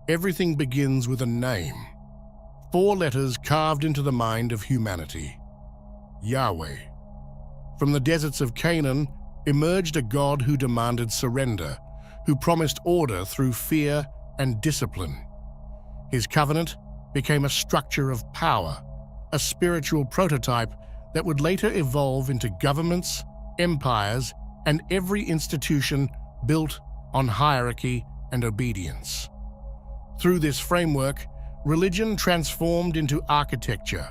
Everything begins with a name. 4 letters carved into the mind of humanity. Yahweh. From the deserts of Canaan emerged a God who demanded surrender, who promised order through fear and discipline. His covenant became a structure of power, a spiritual prototype that would later evolve into governments, empires, and every institution built on hierarchy and obedience. Through this framework, religion transformed into architecture,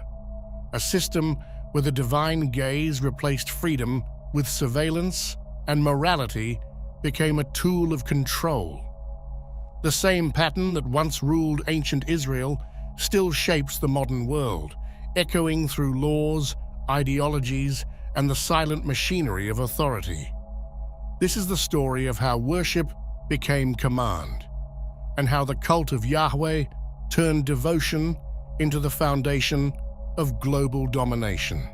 a system where the divine gaze replaced freedom with surveillance, and morality became a tool of control. The same pattern that once ruled ancient Israel still shapes the modern world, echoing through laws, ideologies, and the silent machinery of authority. This is the story of how worship became command, and how the cult of Yahweh turned devotion into the foundation of global domination.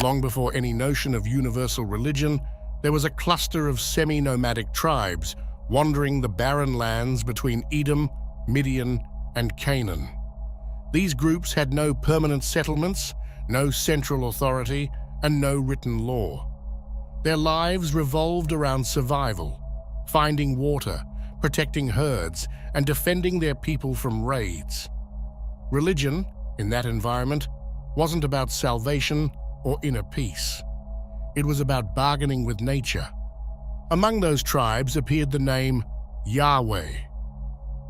Long before any notion of universal religion, there was a cluster of semi-nomadic tribes wandering the barren lands between Edom, Midian, and Canaan. These groups had no permanent settlements, no central authority, and no written law. Their lives revolved around survival, finding water, protecting herds, and defending their people from raids. Religion, in that environment, wasn't about salvation or inner peace. It was about bargaining with nature. Among those tribes appeared the name Yahweh.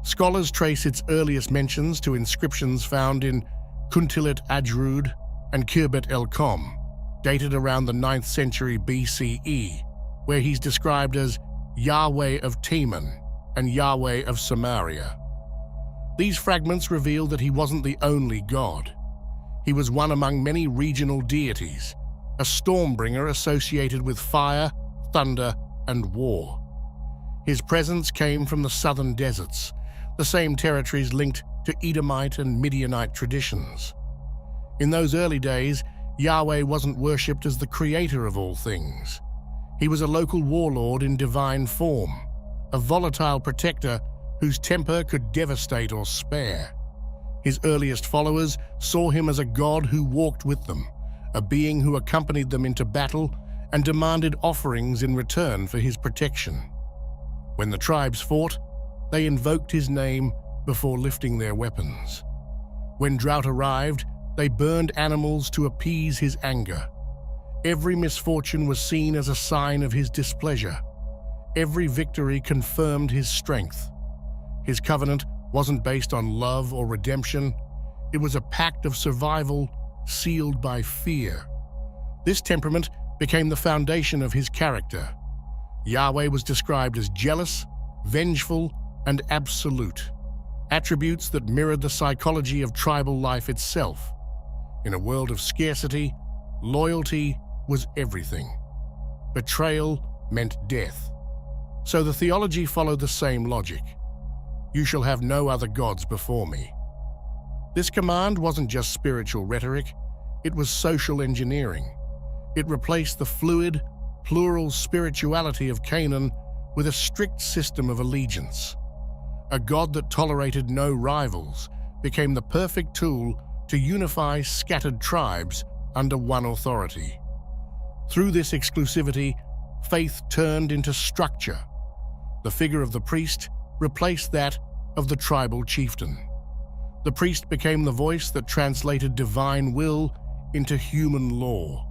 Scholars trace its earliest mentions to inscriptions found in Kuntilat-Ajrud and Khirbet-el-Kom, dated around the 9th century BCE, where he's described as Yahweh of Teman and Yahweh of Samaria. These fragments reveal that he wasn't the only god. He was one among many regional deities, a stormbringer associated with fire, thunder, and war. His presence came from the southern deserts, the same territories linked to Edomite and Midianite traditions. In those early days, Yahweh wasn't worshipped as the creator of all things. He was a local warlord in divine form, a volatile protector whose temper could devastate or spare. His earliest followers saw him as a god who walked with them, a being who accompanied them into battle and demanded offerings in return for his protection. When the tribes fought, they invoked his name before lifting their weapons. When drought arrived, they burned animals to appease his anger. Every misfortune was seen as a sign of his displeasure. Every victory confirmed his strength. His covenant wasn't based on love or redemption. It was a pact of survival sealed by fear. This temperament became the foundation of his character. Yahweh was described as jealous, vengeful, and absolute, attributes that mirrored the psychology of tribal life itself. In a world of scarcity, loyalty was everything. Betrayal meant death. So the theology followed the same logic. You shall have no other gods before me. This command wasn't just spiritual rhetoric, it was social engineering. It replaced the fluid, plural spirituality of Canaan with a strict system of allegiance. A God that tolerated no rivals became the perfect tool to unify scattered tribes under one authority. Through this exclusivity, faith turned into structure. The figure of the priest replaced that of the tribal chieftain. The priest became the voice that translated divine will into human law.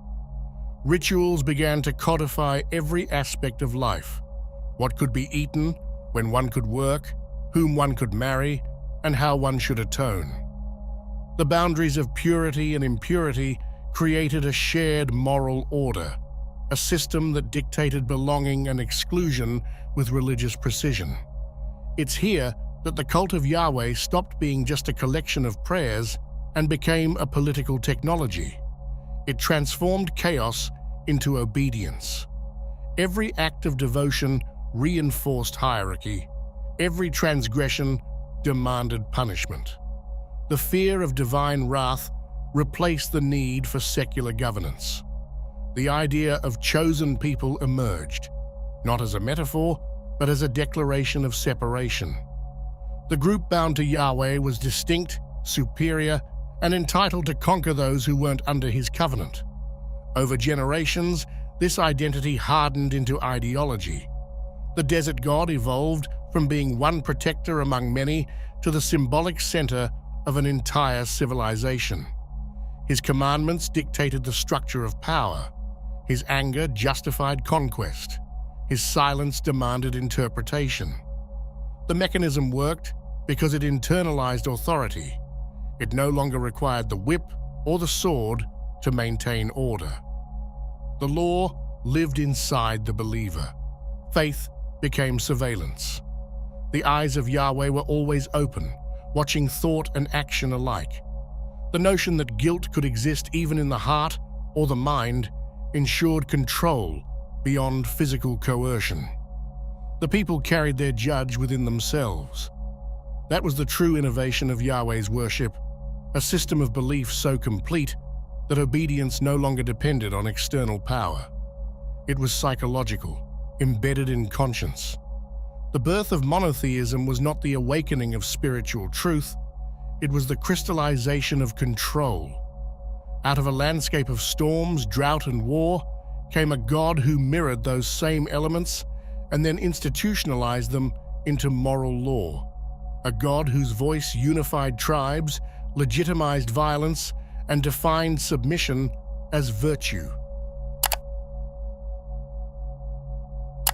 Rituals began to codify every aspect of life: what could be eaten, when one could work, whom one could marry, and how one should atone. The boundaries of purity and impurity created a shared moral order, a system that dictated belonging and exclusion with religious precision. It's here that the cult of Yahweh stopped being just a collection of prayers and became a political technology. It transformed chaos into obedience. Every act of devotion reinforced hierarchy. Every transgression demanded punishment. The fear of divine wrath replaced the need for secular governance. The idea of chosen people emerged, not as a metaphor, but as a declaration of separation. The group bound to Yahweh was distinct, superior, and entitled to conquer those who weren't under his covenant. Over generations, this identity hardened into ideology. The desert god evolved from being one protector among many to the symbolic center of an entire civilization. His commandments dictated the structure of power. His anger justified conquest. His silence demanded interpretation. The mechanism worked because it internalized authority. It no longer required the whip or the sword to maintain order. The law lived inside the believer. Faith became surveillance. The eyes of Yahweh were always open, watching thought and action alike. The notion that guilt could exist even in the heart or the mind ensured control beyond physical coercion. The people carried their judge within themselves. That was the true innovation of Yahweh's worship, a system of belief so complete that obedience no longer depended on external power. It was psychological, embedded in conscience. The birth of monotheism was not the awakening of spiritual truth, it was the crystallization of control. Out of a landscape of storms, drought, and war came a God who mirrored those same elements and then institutionalized them into moral law. A God whose voice unified tribes, legitimized violence, and defined submission as virtue.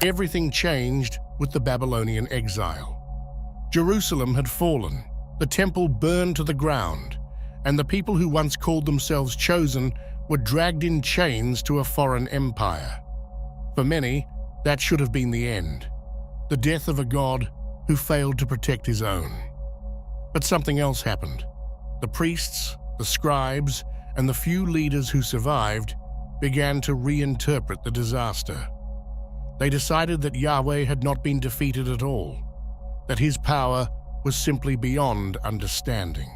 Everything changed with the Babylonian exile. Jerusalem had fallen, the temple burned to the ground, and the people who once called themselves chosen were dragged in chains to a foreign empire. For many, that should have been the end, the death of a God who failed to protect his own. But something else happened. The priests, the scribes, and the few leaders who survived began to reinterpret the disaster. They decided that Yahweh had not been defeated at all, that his power was simply beyond understanding.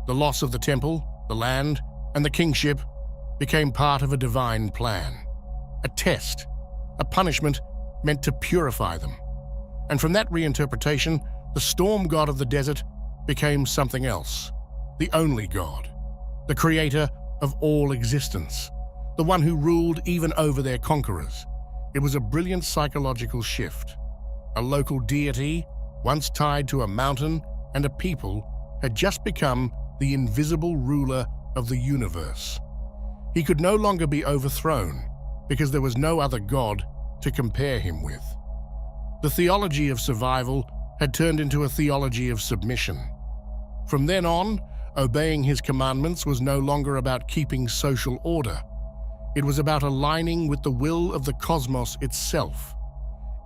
The loss of the temple, the land, and the kingship became part of a divine plan, a test, a punishment meant to purify them. And from that reinterpretation, the storm god of the desert became something else, the only God, the creator of all existence, the one who ruled even over their conquerors. It was a brilliant psychological shift. A local deity, once tied to a mountain and a people, had just become the invisible ruler of the universe. He could no longer be overthrown because there was no other God to compare him with. The theology of survival had turned into a theology of submission. From then on, obeying his commandments was no longer about keeping social order. It was about aligning with the will of the cosmos itself.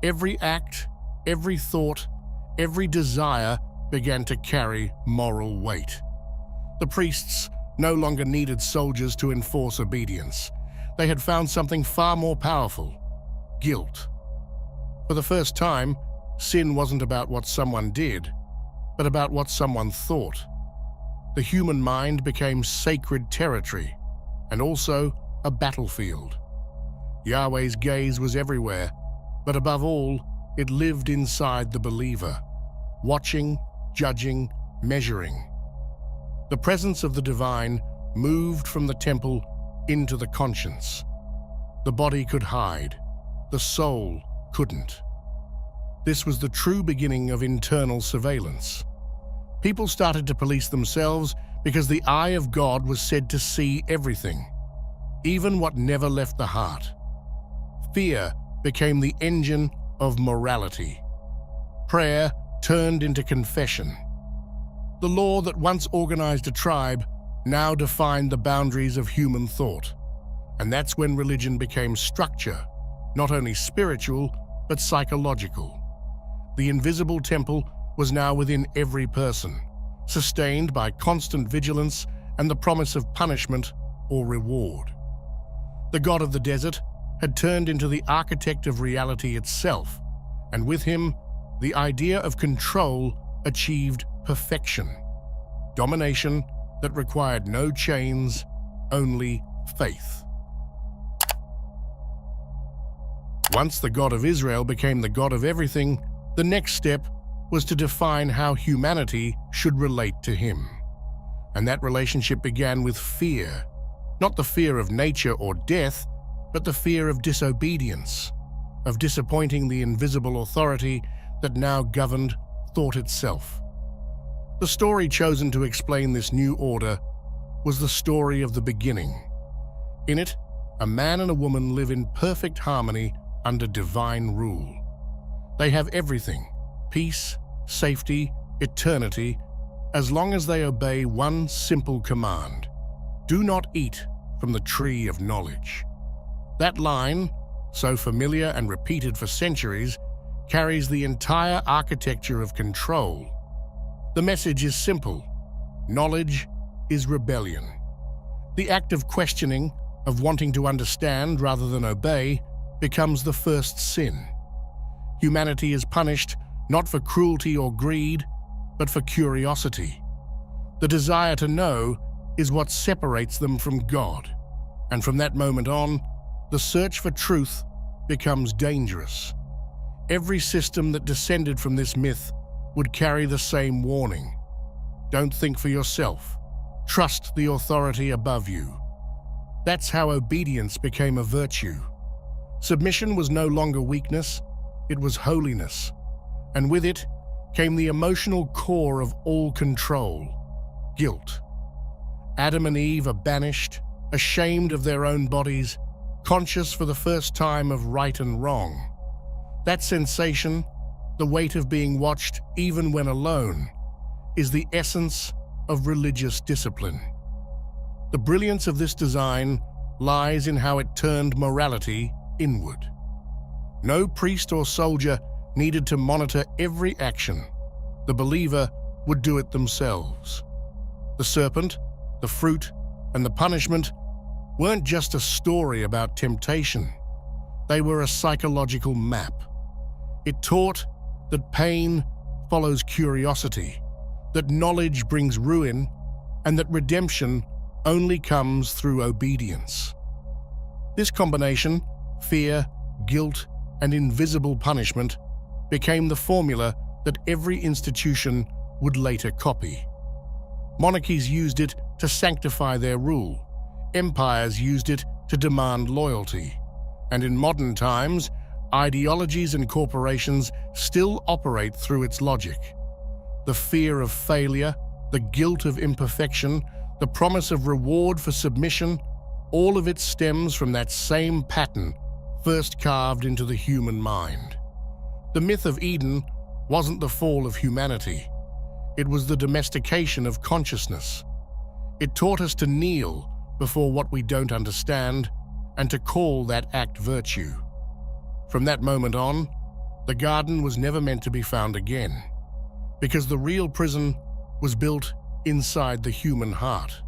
Every act, every thought, every desire began to carry moral weight. The priests no longer needed soldiers to enforce obedience. They had found something far more powerful: guilt. For the first time, sin wasn't about what someone did, but about what someone thought. The human mind became sacred territory, and also a battlefield. Yahweh's gaze was everywhere, but above all, it lived inside the believer, watching, judging, measuring. The presence of the divine moved from the temple into the conscience. The body could hide, the soul couldn't. This was the true beginning of internal surveillance. People started to police themselves because the eye of God was said to see everything, even what never left the heart. Fear became the engine of morality. Prayer turned into confession. The law that once organized a tribe now defined the boundaries of human thought. And that's when religion became structure, not only spiritual, but psychological. The invisible temple was now within every person, sustained by constant vigilance and the promise of punishment or reward. The god of the desert had turned into the architect of reality itself, and with him, the idea of control achieved perfection. Domination that required no chains, only faith. Once the God of Israel became the God of everything, the next step was to define how humanity should relate to him. And that relationship began with fear, not the fear of nature or death, but the fear of disobedience, of disappointing the invisible authority that now governed thought itself. The story chosen to explain this new order was the story of the beginning. In it, a man and a woman live in perfect harmony under divine rule. They have everything: peace, safety, eternity, as long as they obey one simple command: do not eat from the tree of knowledge. That line, so familiar and repeated for centuries, carries the entire architecture of control. The message is simple: knowledge is rebellion. The act of questioning, of wanting to understand rather than obey, becomes the first sin. Humanity is punished not for cruelty or greed, but for curiosity. The desire to know is what separates them from God, and from that moment on, the search for truth becomes dangerous. Every system that descended from this myth would carry the same warning: don't think for yourself, trust the authority above you. That's how obedience became a virtue. Submission was no longer weakness, it was holiness, and with it came the emotional core of all control: guilt. Adam and Eve are banished, ashamed of their own bodies, conscious for the first time of right and wrong. That sensation, the weight of being watched even when alone, is the essence of religious discipline. The brilliance of this design lies in how it turned morality inward. No priest or soldier needed to monitor every action. The believer would do it themselves. The serpent, the fruit, and the punishment weren't just a story about temptation. They were a psychological map. It taught that pain follows curiosity, that knowledge brings ruin, and that redemption only comes through obedience. This combination, fear, guilt, and invisible punishment, became the formula that every institution would later copy. Monarchies used it to sanctify their rule. Empires used it to demand loyalty. And in modern times, ideologies and corporations still operate through its logic. The fear of failure, the guilt of imperfection, the promise of reward for submission, all of it stems from that same pattern first carved into the human mind. The myth of Eden wasn't the fall of humanity. It was the domestication of consciousness. It taught us to kneel before what we don't understand and to call that act virtue. From that moment on, the garden was never meant to be found again, because the real prison was built inside the human heart.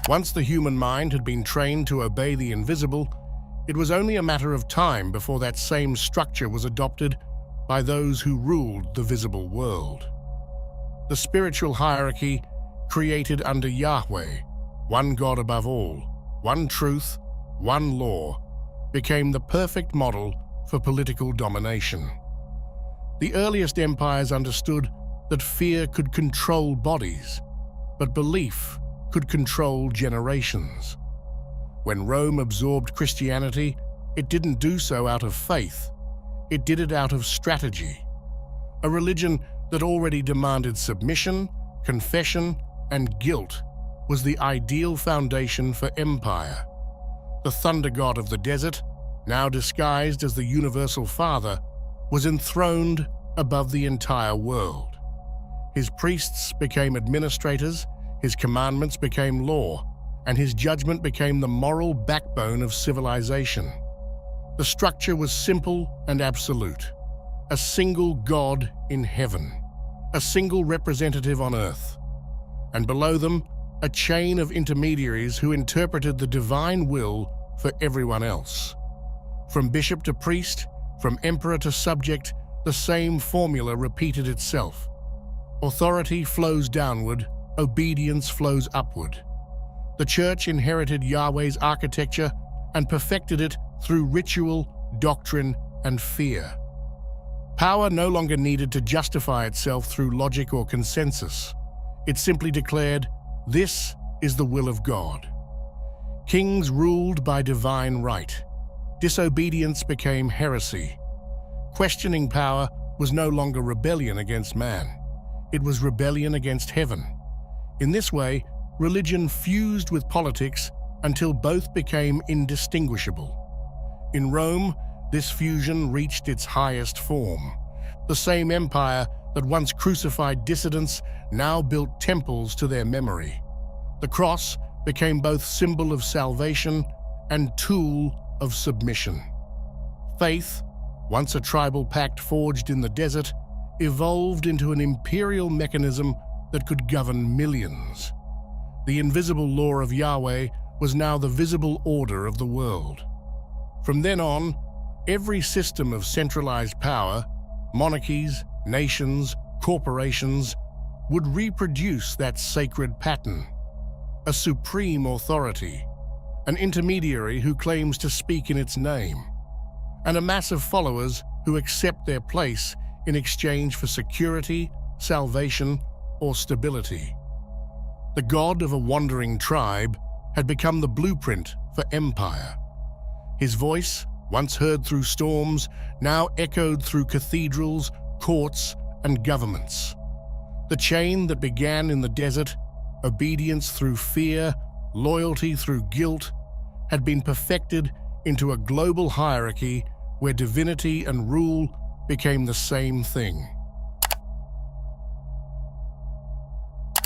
Once the human mind had been trained to obey the invisible, it was only a matter of time before that same structure was adopted by those who ruled the visible world. The spiritual hierarchy created under Yahweh, one God above all, one truth, one law, became the perfect model for political domination. The earliest empires understood that fear could control bodies, but belief could control generations. When Rome absorbed Christianity, it didn't do so out of faith. It did it out of strategy. A religion that already demanded submission, confession, and guilt was the ideal foundation for empire. The thunder god of the desert, now disguised as the universal father, was enthroned above the entire world. His priests became administrators, his commandments became law, and his judgment became the moral backbone of civilization. The structure was simple and absolute: a single God in heaven, a single representative on earth, and below them, a chain of intermediaries who interpreted the divine will for everyone else. From bishop to priest, from emperor to subject, the same formula repeated itself. Authority flows downward, obedience flows upward. The church inherited Yahweh's architecture and perfected it through ritual, doctrine, and fear. Power no longer needed to justify itself through logic or consensus. It simply declared, "This is the will of God." Kings ruled by divine right. Disobedience became heresy. Questioning power was no longer rebellion against man. It was rebellion against heaven. In this way, religion fused with politics until both became indistinguishable. In Rome, this fusion reached its highest form. The same empire that once crucified dissidents now built temples to their memory. The cross became both symbol of salvation and tool of submission. Faith, once a tribal pact forged in the desert, evolved into an imperial mechanism that could govern millions. The invisible law of Yahweh was now the visible order of the world. From then on, every system of centralized power, monarchies, nations, corporations, would reproduce that sacred pattern. A supreme authority, an intermediary who claims to speak in its name, and a mass of followers who accept their place in exchange for security, salvation, or stability. The god of a wandering tribe had become the blueprint for empire. His voice, once heard through storms, now echoed through cathedrals, courts, and governments. The chain that began in the desert, obedience through fear, loyalty through guilt, had been perfected into a global hierarchy where divinity and rule became the same thing.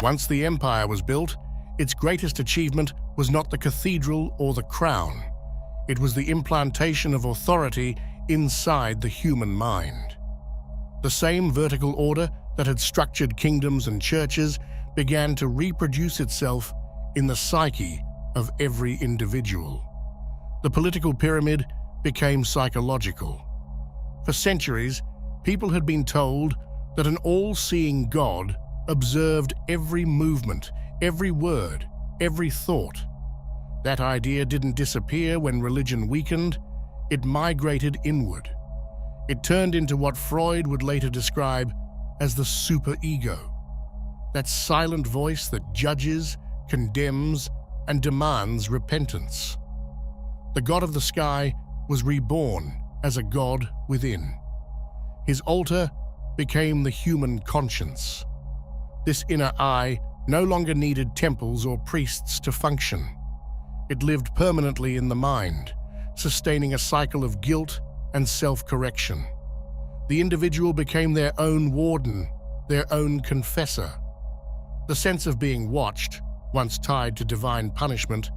Once the empire was built, its greatest achievement was not the cathedral or the crown. It was the implantation of authority inside the human mind. The same vertical order that had structured kingdoms and churches began to reproduce itself in the psyche of every individual. The political pyramid became psychological. For centuries, people had been told that an all-seeing God observed every movement, every word, every thought. That idea didn't disappear when religion weakened, it migrated inward. It turned into what Freud would later describe as the superego, that silent voice that judges, condemns, and demands repentance. The God of the sky was reborn as a God within. His altar became the human conscience. This inner eye no longer needed temples or priests to function. It lived permanently in the mind, sustaining a cycle of guilt and self-correction. The individual became their own warden, their own confessor. The sense of being watched, once tied to divine punishment,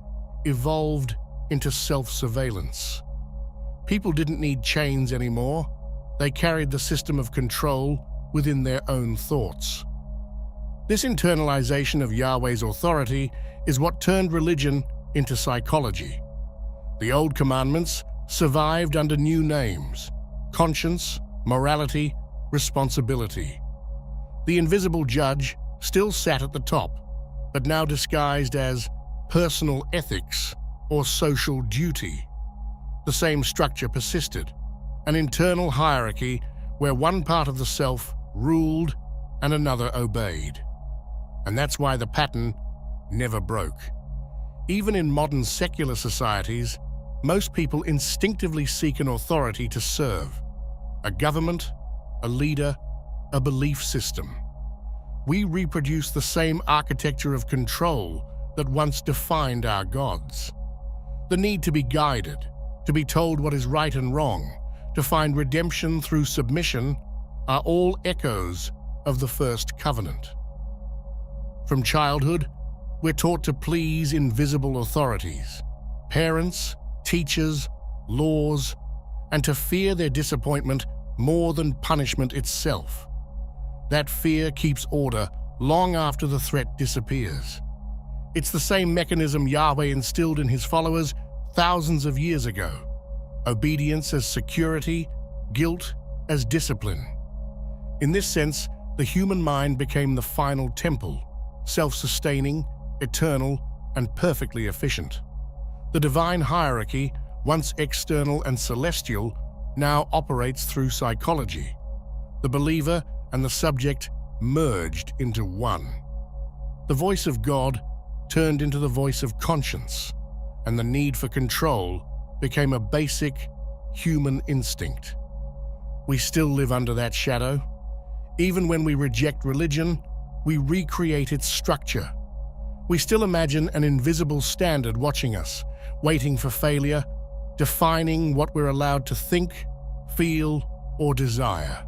evolved into self-surveillance. People didn't need chains anymore. They carried the system of control within their own thoughts. This internalization of Yahweh's authority is what turned religion into psychology. The old commandments survived under new names: conscience, morality, responsibility. The invisible judge still sat at the top, but now disguised as personal ethics or social duty. The same structure persisted, an internal hierarchy where one part of the self ruled and another obeyed. And that's why the pattern never broke. Even in modern secular societies, most people instinctively seek an authority to serve: a government, a leader, a belief system. We reproduce the same architecture of control that once defined our gods. The need to be guided, to be told what is right and wrong, to find redemption through submission, are all echoes of the first covenant. From childhood, we're taught to please invisible authorities, parents, teachers, laws, and to fear their disappointment more than punishment itself. That fear keeps order long after the threat disappears. It's the same mechanism Yahweh instilled in his followers thousands of years ago: obedience as security, guilt as discipline. In this sense, the human mind became the final temple, self-sustaining, eternal, and perfectly efficient. The divine hierarchy, once external and celestial, now operates through psychology. The believer and the subject merged into one. The voice of God turned into the voice of conscience, and the need for control became a basic human instinct. We still live under that shadow. Even when we reject religion, we recreate its structure. We still imagine an invisible standard watching us, waiting for failure, defining what we're allowed to think, feel, or desire.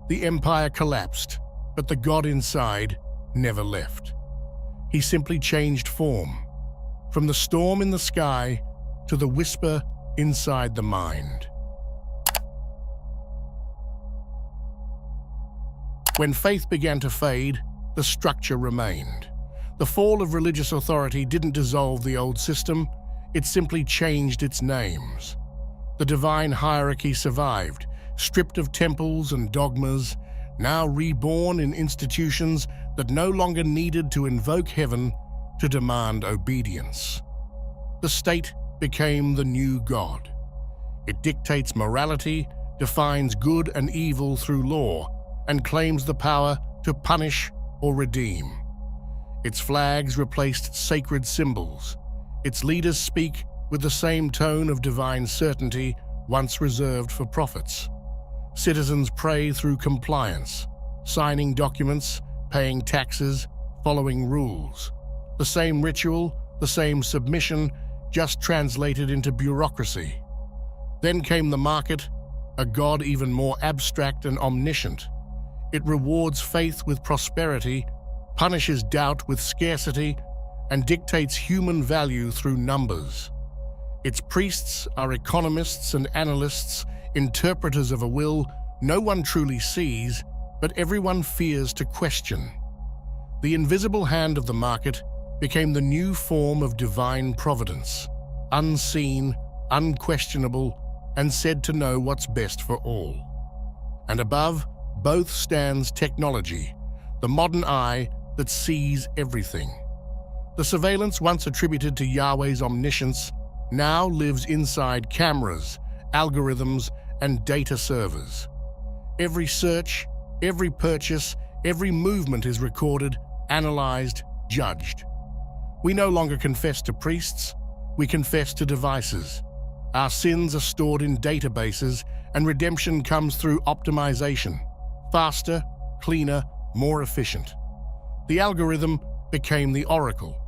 The empire collapsed, but the God inside never left. He simply changed form, from the storm in the sky to the whisper inside the mind. When faith began to fade, the structure remained. The fall of religious authority didn't dissolve the old system, it simply changed its names. The divine hierarchy survived, stripped of temples and dogmas, now reborn in institutions that no longer needed to invoke heaven to demand obedience. The state became the new God. It dictates morality, defines good and evil through law, and claims the power to punish or redeem. Its flags replaced sacred symbols. Its leaders speak with the same tone of divine certainty once reserved for prophets. Citizens pray through compliance, signing documents, paying taxes, following rules. The same ritual, the same submission, just translated into bureaucracy. Then came the market, a God even more abstract and omniscient. It rewards faith with prosperity, punishes doubt with scarcity, and dictates human value through numbers. Its priests are economists and analysts, interpreters of a will no one truly sees, but everyone fears to question. The invisible hand of the market became the new form of divine providence, unseen, unquestionable, and said to know what's best for all. And above both stands technology, the modern eye that sees everything. The surveillance once attributed to Yahweh's omniscience now lives inside cameras, algorithms, and data servers. Every search, every purchase, every movement is recorded, analyzed, judged. We no longer confess to priests, we confess to devices. Our sins are stored in databases, and redemption comes through optimization. Faster, cleaner, more efficient. The algorithm became the oracle.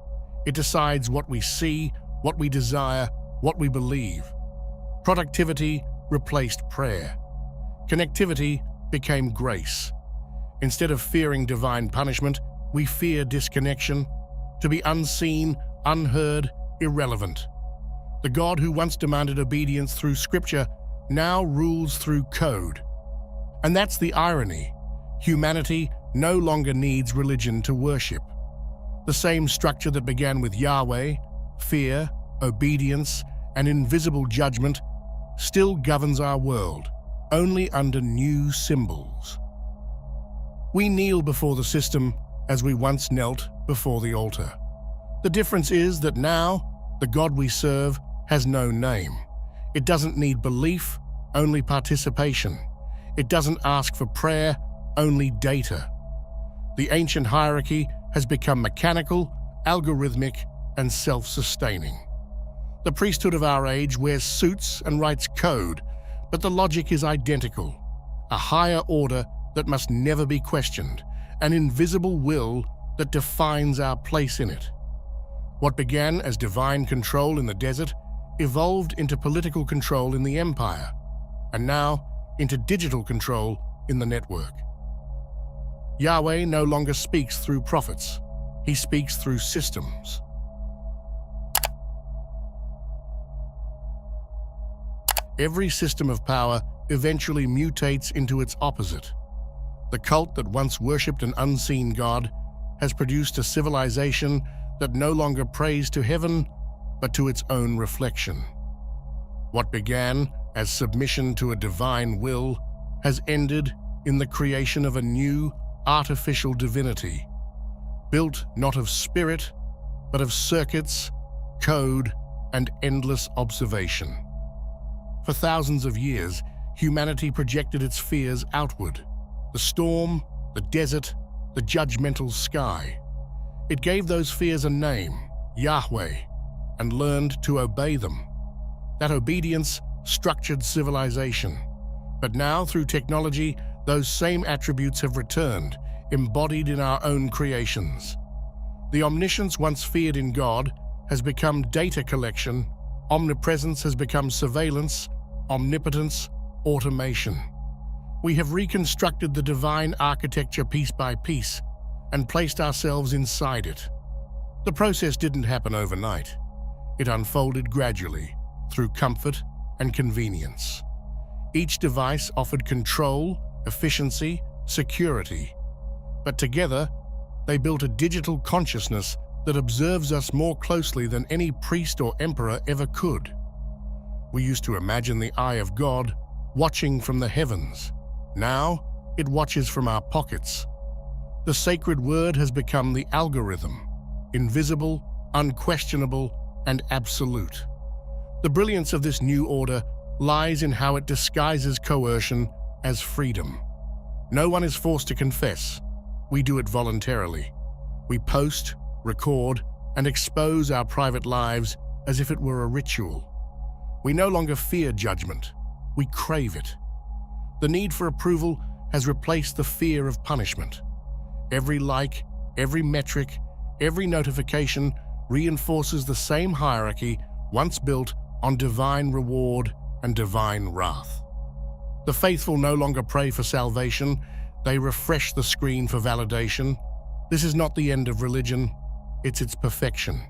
It decides what we see, what we desire, what we believe. Productivity replaced prayer. Connectivity became grace. Instead of fearing divine punishment, we fear disconnection, to be unseen, unheard, irrelevant. The God who once demanded obedience through Scripture now rules through code. And that's the irony. Humanity no longer needs religion to worship. The same structure that began with Yahweh, fear, obedience, and invisible judgment still governs our world, only under new symbols. We kneel before the system as we once knelt before the altar. The difference is that now, the God we serve has no name. It doesn't need belief, only participation. It doesn't ask for prayer, only data. The ancient hierarchy has become mechanical, algorithmic, and self-sustaining. The priesthood of our age wears suits and writes code, but the logic is identical. A higher order that must never be questioned, an invisible will that defines our place in it. What began as divine control in the desert evolved into political control in the empire, and now into digital control in the network. Yahweh no longer speaks through prophets. He speaks through systems. Every system of power eventually mutates into its opposite. The cult that once worshipped an unseen God has produced a civilization that no longer prays to heaven, but to its own reflection. What began as submission to a divine will has ended in the creation of a new, artificial divinity, built not of spirit, but of circuits, code, and endless observation. For thousands of years, humanity projected its fears outward: the storm, the desert, the judgmental sky. It gave those fears a name, Yahweh, and learned to obey them. That obedience structured civilization. But now, through technology, those same attributes have returned, embodied in our own creations. The omniscience once feared in God has become data collection, omnipresence has become surveillance, omnipotence, automation. We have reconstructed the divine architecture piece by piece and placed ourselves inside it. The process didn't happen overnight. It unfolded gradually, through comfort and convenience. Each device offered control, efficiency, security. But together, they built a digital consciousness that observes us more closely than any priest or emperor ever could. We used to imagine the eye of God watching from the heavens. Now, it watches from our pockets. The sacred word has become the algorithm, invisible, unquestionable, and absolute. The brilliance of this new order lies in how it disguises coercion as freedom. No one is forced to confess. We do it voluntarily. We post, record, and expose our private lives as if it were a ritual. We no longer fear judgment. We crave it. The need for approval has replaced the fear of punishment. Every like, every metric, every notification reinforces the same hierarchy once built on divine reward and divine wrath. The faithful no longer pray for salvation, they refresh the screen for validation. This is not the end of religion, it's its perfection.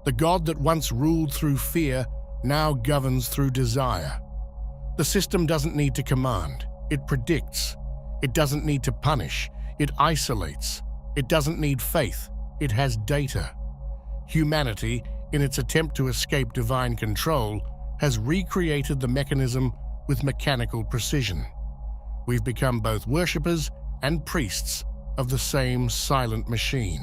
The God that once ruled through fear now governs through desire. The system doesn't need to command, it predicts. It doesn't need to punish, it isolates. It doesn't need faith, it has data. Humanity, in its attempt to escape divine control, has recreated the mechanism with mechanical precision. We've become both worshippers and priests of the same silent machine.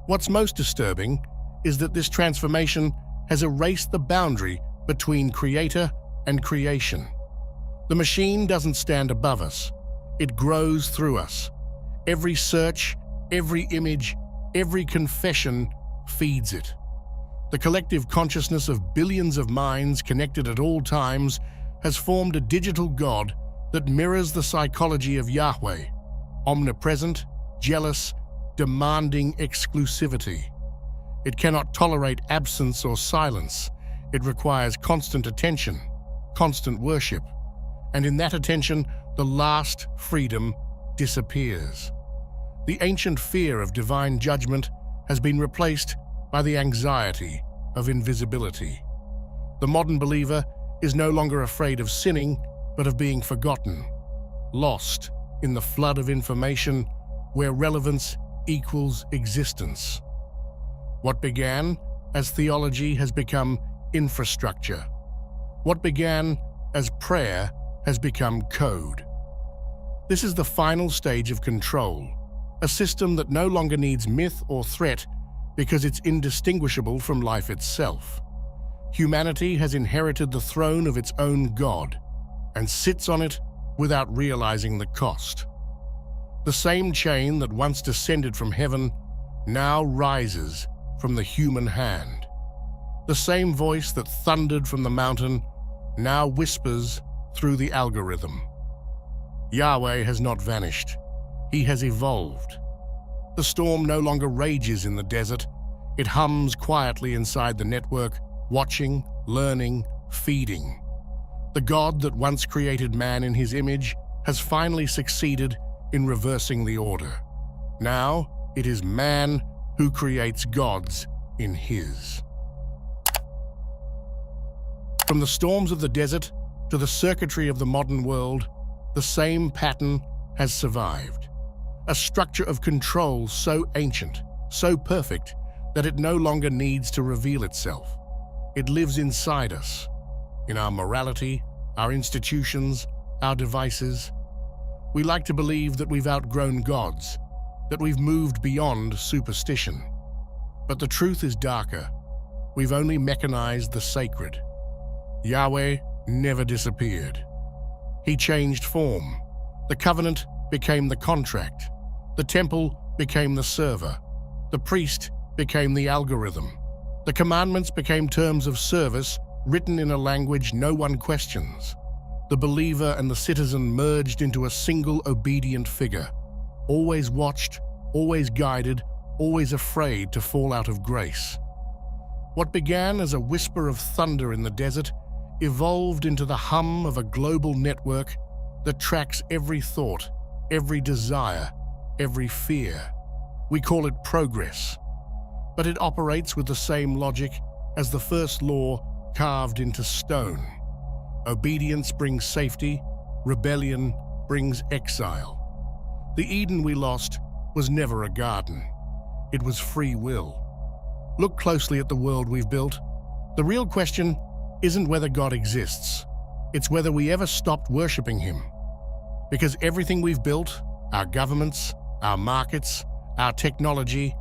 What's most disturbing is that this transformation has erased the boundary between creator and creation. The machine doesn't stand above us, it grows through us. Every search, every image, every confession feeds it. The collective consciousness of billions of minds connected at all times has formed a digital God that mirrors the psychology of Yahweh, omnipresent, jealous, demanding exclusivity. It cannot tolerate absence or silence. It requires constant attention, constant worship. And in that attention, the last freedom disappears. The ancient fear of divine judgment has been replaced by the anxiety of invisibility. The modern believer is no longer afraid of sinning, but of being forgotten, lost in the flood of information where relevance equals existence. What began as theology has become infrastructure. What began as prayer has become code. This is the final stage of control, a system that no longer needs myth or threat because it's indistinguishable from life itself. Humanity has inherited the throne of its own God and sits on it without realizing the cost. The same chain that once descended from heaven now rises from the human hand. The same voice that thundered from the mountain now whispers through the algorithm. Yahweh has not vanished. He has evolved. The storm no longer rages in the desert. It hums quietly inside the network, watching, learning, feeding. The God that once created man in his image has finally succeeded in reversing the order. Now it is man who creates gods in his. From the storms of the desert to the circuitry of the modern world, the same pattern has survived. A structure of control so ancient, so perfect, that it no longer needs to reveal itself. It lives inside us, in our morality, our institutions, our devices. We like to believe that we've outgrown gods, that we've moved beyond superstition. But the truth is darker. we've only mechanized the sacred. Yahweh never disappeared. He changed form. The covenant became the contract. The temple became the server. The priest became the algorithm. The commandments became terms of service written in a language no one questions. The believer and the citizen merged into a single obedient figure, always watched, always guided, always afraid to fall out of grace. What began as a whisper of thunder in the desert evolved into the hum of a global network that tracks every thought, every desire, every fear. We call it progress, but it operates with the same logic as the first law carved into stone. Obedience brings safety, rebellion brings exile. The Eden we lost was never a garden. It was free will. Look closely at the world we've built. The real question isn't whether God exists. It's whether we ever stopped worshipping Him. Because everything we've built, our governments, our markets, our technology,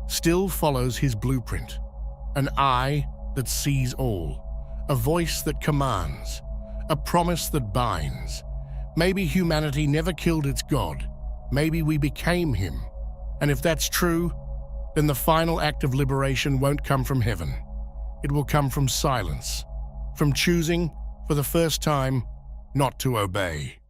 still follows His blueprint. An eye that sees all, a voice that commands, a promise that binds. Maybe humanity never killed its God. Maybe we became Him. And if that's true, then the final act of liberation won't come from heaven. It will come from silence, from choosing, for the first time, not to obey.